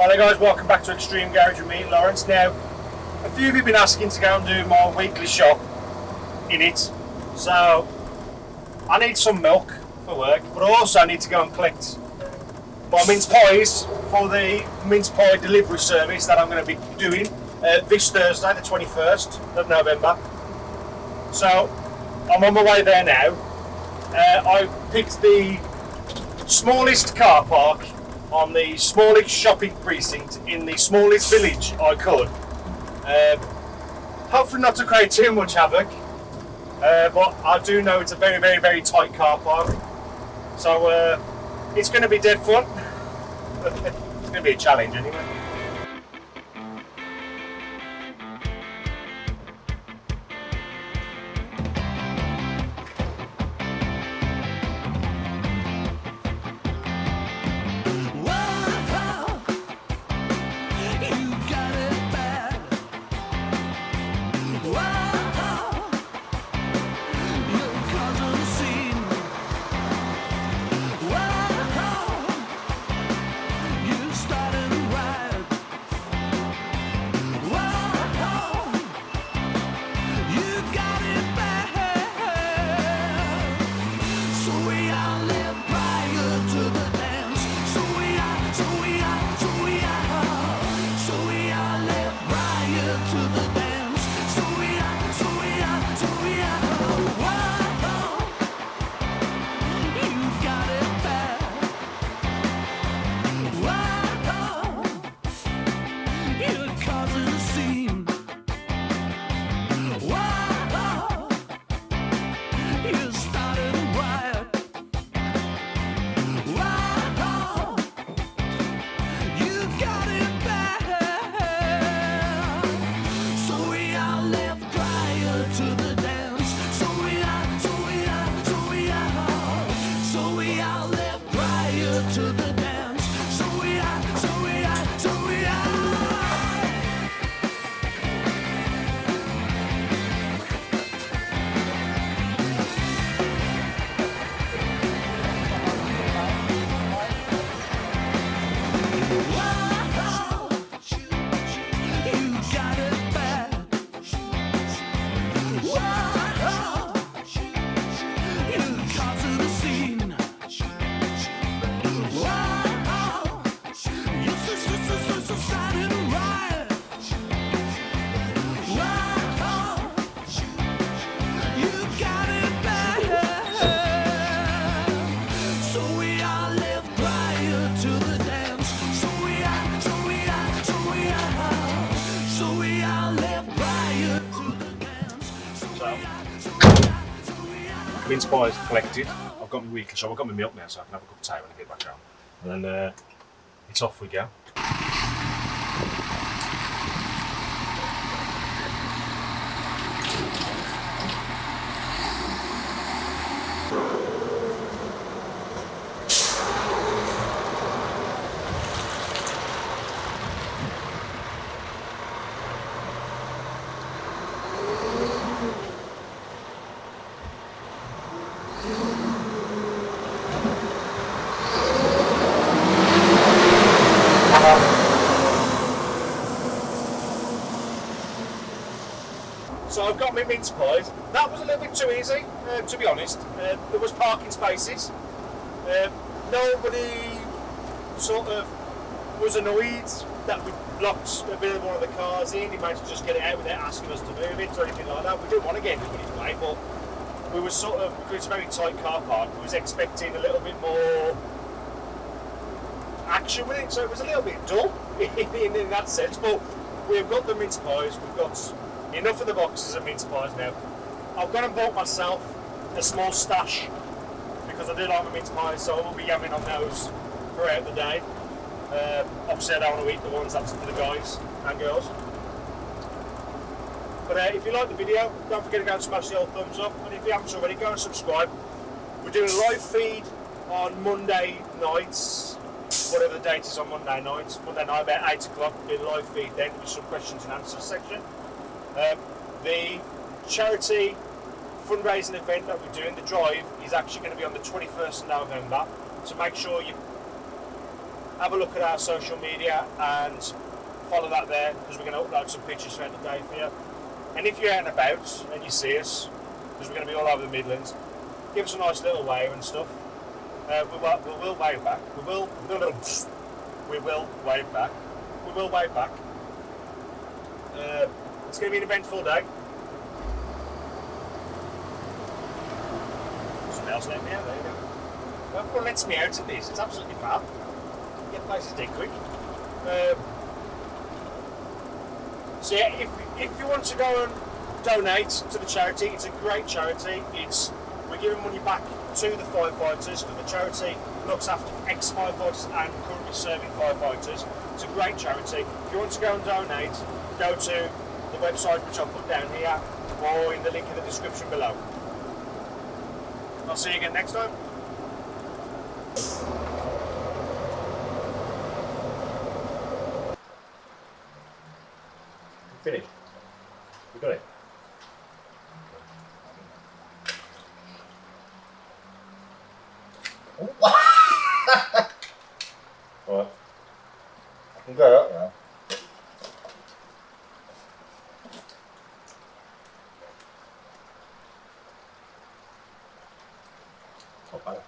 Hello guys, welcome back to Extreme Garage with me, Lawrence. Now, a few of you have been asking to go and do my weekly shop in it, so I need some milk for work, but also I need to go and collect my mince pies for the mince pie delivery service that I'm going to be doing this Thursday, the 21st of November. So I'm on my way there now. I picked the smallest car park on the smallest shopping precinct in the smallest village I could. Hopefully not to create too much havoc, but I do know it's a very, very, very tight car park. So it's going to be dead fun. It's going to be a challenge anyway. Mince pies collected. I've got my weekly shop. I've got my milk now, so I can have a cup of tea when I get back home. And then it's off we go. So I've got my mince pies. That was a little bit too easy, to be honest. There was parking spaces. Nobody sort of was annoyed that we blocked a bit of one of the cars in. He managed to just get it out without asking us to move it or anything like that. We didn't want to get anybody's way, but we were sort of, because it's a very tight car park, we was expecting a little bit more action with it, so it was a little bit dull in that sense. But we've got the mince pies, we've got enough of the boxes of mince pies now. I've gone and bought myself a small stash because I do like my mince pies, so I will be yamming on those throughout the day. Obviously I don't want to eat the ones that's for the guys and girls. But if you like the video, don't forget to go and smash the old thumbs up, and if you haven't already, go and subscribe. We're doing a live feed on Monday nights, whatever the date is on Monday night about 8 o'clock, we'll do a live feed then with some questions and answers section. The charity fundraising event that we're doing, the drive, is actually going to be on the 21st of November, so make sure you have a look at our social media and follow that there, because we're going to upload some pictures throughout the day for you. And if you're out and about and you see us, because we're going to be all over the Midlands, give us a nice little wave and stuff. We will wave back. We will wave back. We will wave back. It's going to be an eventful day. Somebody else let me out. There you go. Everyone lets me out at this. It's absolutely fab. Get places dead quick. So yeah, if you want to go and donate to the charity, it's a great charity. We're giving money back to the firefighters, because the charity looks after ex-firefighters and currently serving firefighters. It's a great charity. If you want to go and donate, go to the website, which I'll put down here, or in the link in the description below. I'll see you again next time. Finished. You got it. Alright. I can go up now. Not bad.